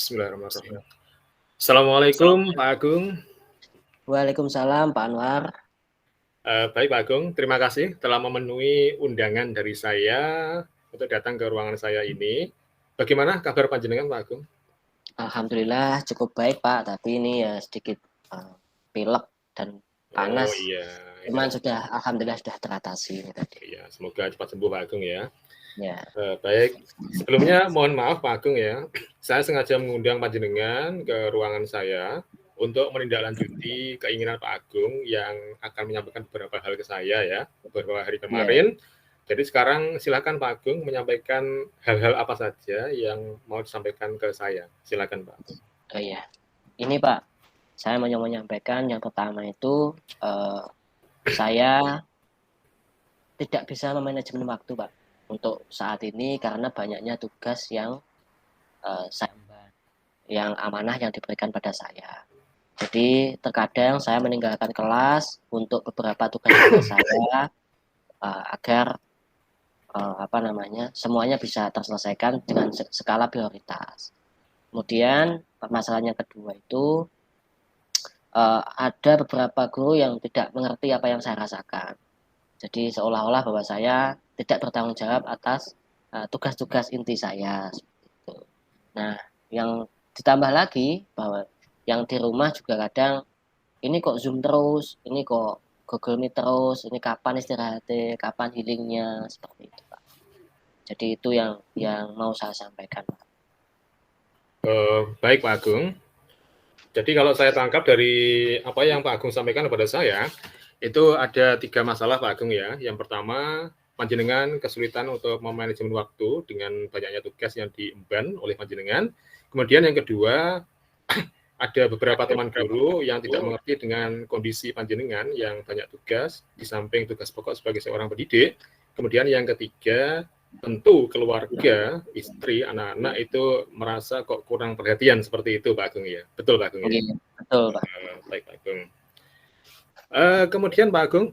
Bismillahirrahmanirrahim. Assalamualaikum Pak Agung. Waalaikumsalam Pak Anwar. Baik Pak Agung, terima kasih telah memenuhi undangan dari saya untuk datang ke ruangan saya ini. Bagaimana kabar panjenengan Pak Agung? Alhamdulillah cukup baik Pak, tapi ini ya sedikit pilek dan Oh panas. iya, Cuman alhamdulillah sudah teratasi ini tadi. iya, semoga cepat sembuh Pak Agung ya. Ya. Baik, sebelumnya mohon maaf Pak Agung ya, saya sengaja mengundang panjenengan ke ruangan saya untuk menindaklanjuti keinginan Pak Agung yang akan menyampaikan beberapa hal ke saya ya, beberapa hari kemarin. Jadi sekarang silakan Pak Agung menyampaikan hal-hal apa saja yang mau disampaikan ke saya. Silakan Pak. Oh iya, ini Pak, saya mau menyampaikan yang pertama itu saya tidak bisa memanajemen waktu Pak untuk saat ini karena banyaknya tugas yang yang amanah yang diberikan pada saya. Jadi terkadang saya meninggalkan kelas untuk beberapa tugas-tugas saya agar semuanya bisa terselesaikan dengan skala prioritas. Kemudian permasalahan yang kedua itu ada beberapa guru yang tidak mengerti apa yang saya rasakan. Jadi seolah-olah bahwa saya tidak bertanggung jawab atas tugas-tugas inti saya. Seperti itu. Nah, yang ditambah lagi bahwa yang di rumah juga kadang ini kok Zoom terus, ini kok Google Meet terus, ini kapan istirahatnya, kapan healingnya, seperti itu Pak. Jadi itu yang mau saya sampaikan Pak. Baik Pak Agung. Jadi kalau saya tangkap dari apa yang Pak Agung sampaikan kepada saya, itu ada 3 masalah Pak Agung ya. Yang pertama, panjenengan kesulitan untuk memanajemen waktu dengan banyaknya tugas yang diemban oleh panjenengan. Kemudian yang kedua, ada beberapa teman guru yang tidak mengerti dengan kondisi panjenengan yang banyak tugas, di samping tugas pokok sebagai seorang pendidik. Kemudian yang ketiga, tentu keluarga, istri, anak-anak itu merasa kok kurang perhatian seperti itu Pak Agung ya. Betul Pak Agung ya? Betul Pak. Baik Pak Agung. Kemudian Pak Agung,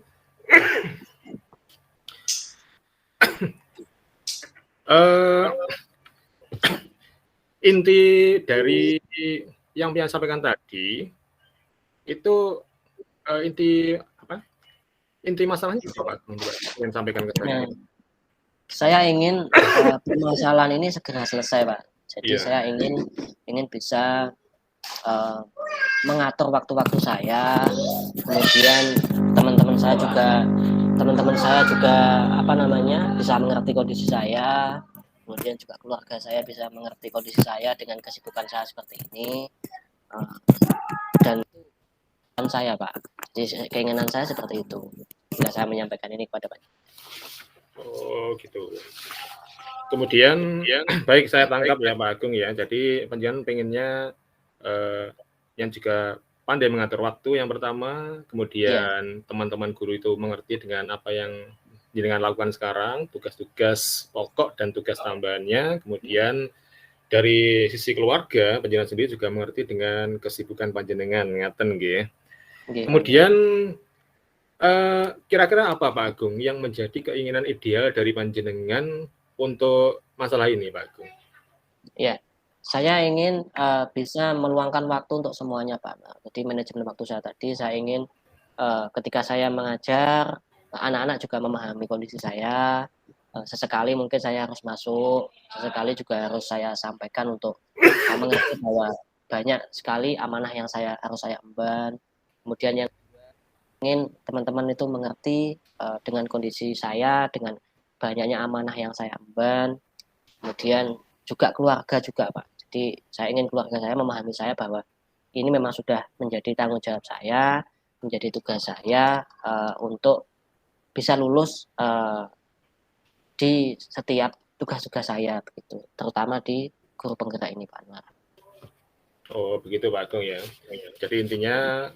inti dari yang saya sampaikan tadi itu inti masalahnya apa Pak Agung yang sampaikan ke saya? Saya ingin permasalahan ini segera selesai Pak. Jadi saya ingin bisa mengatur waktu-waktu saya, kemudian teman-teman saya juga bisa mengerti kondisi saya, kemudian juga keluarga saya bisa mengerti kondisi saya dengan kesibukan saya seperti ini, dan saya Pak. Jadi keinginan saya seperti itu. Bila saya menyampaikan ini kepada Pak. Oh gitu. Kemudian baik saya tangkap ya Pak Agung ya. Jadi panjenengan pengennya yang juga pandai mengatur waktu yang pertama, kemudian teman-teman guru itu mengerti dengan apa yang jenengan lakukan sekarang, tugas-tugas pokok dan tugas tambahannya, kemudian dari sisi keluarga panjenengan sendiri juga mengerti dengan kesibukan panjenengan ngaten nggih. Kemudian kira-kira apa Pak Agung yang menjadi keinginan ideal dari panjenengan untuk masalah ini Pak Agung? Ya, saya ingin bisa meluangkan waktu untuk semuanya Pak. Jadi manajemen waktu saya tadi, saya ingin ketika saya mengajar, anak-anak juga memahami kondisi saya. Sesekali mungkin saya harus masuk, sesekali juga harus saya sampaikan untuk mengerti bahwa banyak sekali amanah yang harus saya emban. Kemudian yang ingin teman-teman itu mengerti dengan kondisi saya, dengan banyaknya amanah yang saya emban. Kemudian juga keluarga juga Pak. Jadi saya ingin keluarga saya memahami saya bahwa ini memang sudah menjadi tanggung jawab saya, menjadi tugas saya untuk bisa lulus di setiap tugas-tugas saya begitu, terutama di guru penggerak ini Pak Anwar. Oh begitu Pak Agung ya. Jadi intinya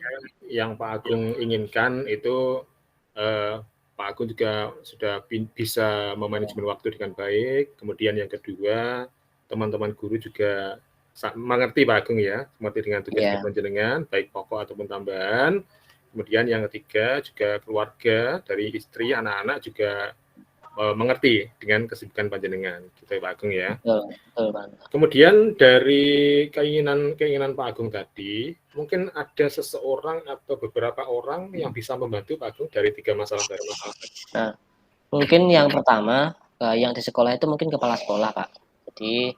yang Pak Agung inginkan itu Pak Agung juga sudah bisa memanajemen waktu dengan baik. Kemudian yang kedua, teman-teman guru juga mengerti Pak Agung ya, mengerti dengan tugas panjenengan, baik pokok ataupun tambahan. Kemudian yang ketiga juga keluarga dari istri, anak-anak juga mengerti dengan kesibukan panjenengan, gitu Pak Agung ya. Betul Pak. Kemudian dari keinginan Pak Agung tadi, mungkin ada seseorang atau beberapa orang yang bisa membantu Pak Agung dari 3 masalah tadi? Nah, mungkin yang pertama, yang di sekolah itu mungkin kepala sekolah, Pak. Jadi,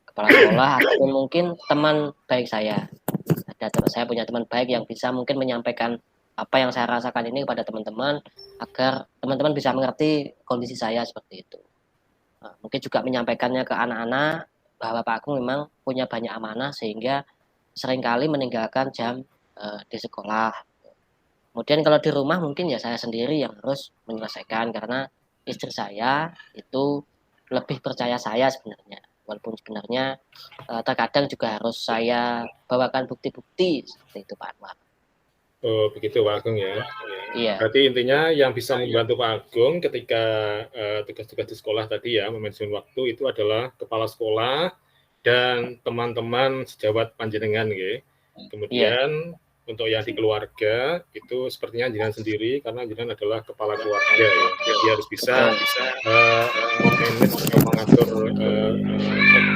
kepala sekolah ataupun mungkin teman baik saya. Saya punya teman baik yang bisa mungkin menyampaikan apa yang saya rasakan ini kepada teman-teman, agar teman-teman bisa mengerti kondisi saya seperti itu. Mungkin juga menyampaikannya ke anak-anak, bahwa Pak Agung memang punya banyak amanah sehingga seringkali meninggalkan jam, di sekolah. Kemudian kalau di rumah mungkin ya saya sendiri yang harus menyelesaikan, karena istri saya itu lebih percaya saya sebenarnya. Walaupun sebenarnya, terkadang juga harus saya bawakan bukti-bukti seperti itu Pak Anwar. Oh, begitu Pak Agung ya. Iya. Berarti intinya yang bisa membantu Pak Agung ketika tugas-tugas di sekolah tadi ya, memanajemen waktu itu adalah kepala sekolah dan teman-teman sejawat panjenengan nggih. Iya. Kemudian untuk yang di keluarga itu sepertinya jenengan sendiri karena jenengan adalah kepala keluarga ya. Jadi harus bisa memanage atau mengatur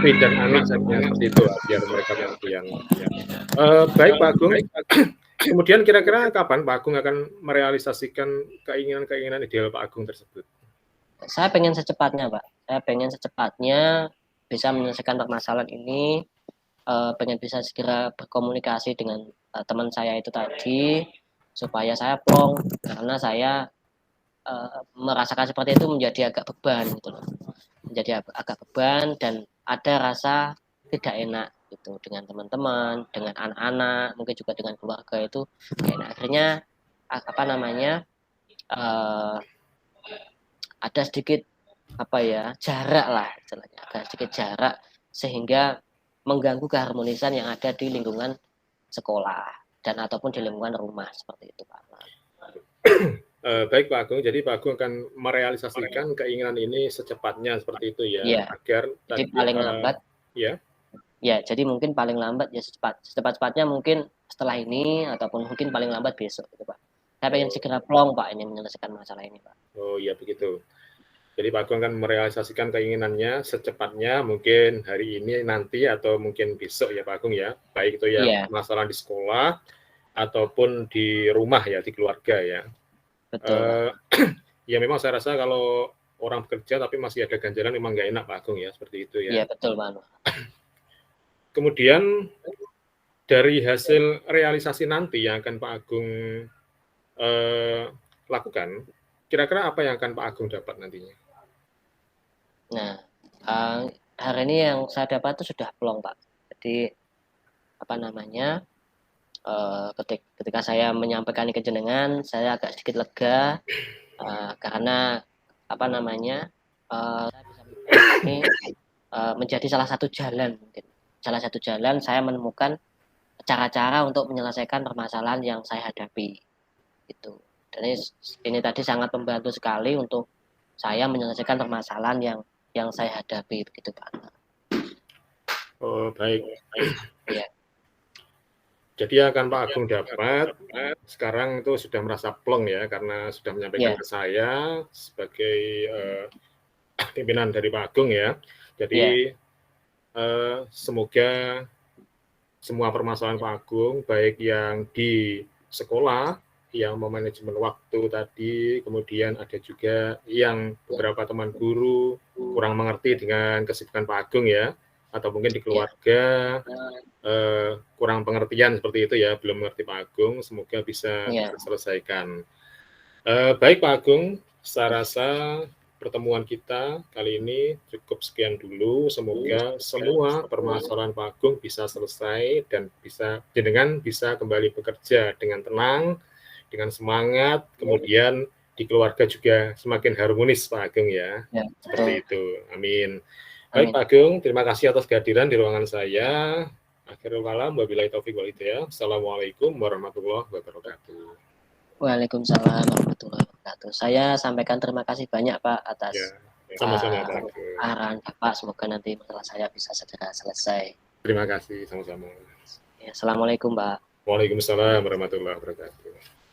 istri dan anak seperti itu biar mereka perhatian. Baik Pak Agung. Kemudian kira-kira kapan Pak Agung akan merealisasikan keinginan-keinginan ideal Pak Agung tersebut? Saya pengen secepatnya, Pak. Saya pengen secepatnya bisa menyelesaikan permasalahan ini, pengen bisa segera berkomunikasi dengan, teman saya itu tadi, supaya saya plong, karena saya, merasakan seperti itu menjadi agak beban gitu loh. Menjadi agak beban dan ada rasa tidak enak gitu dengan teman-teman, dengan anak-anak, mungkin juga dengan keluarga itu tidak enak. Akhirnya, apa namanya, ada sedikit jarak lah istilahnya, ada sedikit jarak sehingga mengganggu keharmonisan yang ada di lingkungan sekolah dan ataupun di lingkungan rumah seperti itu Pak. Baik Pak Agung, jadi Pak Agung akan merealisasikan keinginan ini secepatnya seperti itu ya, Iya. agar Jadi tadi paling lambat. Ya. Ya, jadi mungkin paling lambat ya secepat-cepatnya mungkin setelah ini ataupun mungkin paling lambat besok gitu Pak. Saya pengen segera plong Pak ini menyelesaikan masalah ini Pak. Oh iya begitu. Jadi Pak Agung akan merealisasikan keinginannya secepatnya mungkin hari ini, nanti, atau mungkin besok ya Pak Agung ya. Baik itu yang masalah di sekolah ataupun di rumah ya, di keluarga ya. Betul. Ya memang saya rasa kalau orang bekerja tapi masih ada ganjalan memang nggak enak Pak Agung ya, seperti itu ya. Iya betul Pak. Kemudian dari hasil realisasi nanti yang akan Pak Agung lakukan, kira-kira apa yang akan Pak Agung dapat nantinya? Nah, hari ini yang saya dapat itu sudah plong Pak. Jadi ketika saya menyampaikan ke jenengan, saya agak sedikit lega karena saya bisa ini menjadi salah satu jalan mungkin. Salah satu jalan saya menemukan cara-cara untuk menyelesaikan permasalahan yang saya hadapi. Gitu. Dan ini tadi sangat membantu sekali untuk saya menyelesaikan permasalahan yang saya hadapi begitu Pak. Oh baik. Ya. Jadi akan Pak Agung dapat sekarang itu sudah merasa plong ya karena sudah menyampaikan ke saya sebagai pimpinan dari Pak Agung ya. Jadi semoga semua permasalahan Pak Agung baik yang di sekolah, yang memanajemen waktu tadi, kemudian ada juga yang beberapa teman guru kurang mengerti dengan kesibukan Pak Agung ya, atau mungkin di keluarga kurang pengertian seperti itu ya, belum mengerti Pak Agung, semoga bisa diselesaikan. Baik Pak Agung, saya rasa pertemuan kita kali ini cukup sekian dulu. Semoga semua permasalahan Pak Agung bisa selesai dan jenengan bisa kembali bekerja dengan tenang, dengan semangat, kemudian di keluarga juga semakin harmonis Pak Agung ya. Seperti itu. Amin. Baik Pak Agung, terima kasih atas kehadiran di ruangan saya. Akhirul kalam, wabillahi taufiq wal hidayah. Assalamualaikum warahmatullahi wabarakatuh. Waalaikumsalam warahmatullahi wabarakatuh. Saya sampaikan terima kasih banyak Pak atas sama-sama Pak. arahan Bapak. Semoga nanti masalah saya bisa segera selesai. Terima kasih sama-sama. Assalamualaikum Pak. Waalaikumsalam warahmatullahi wabarakatuh.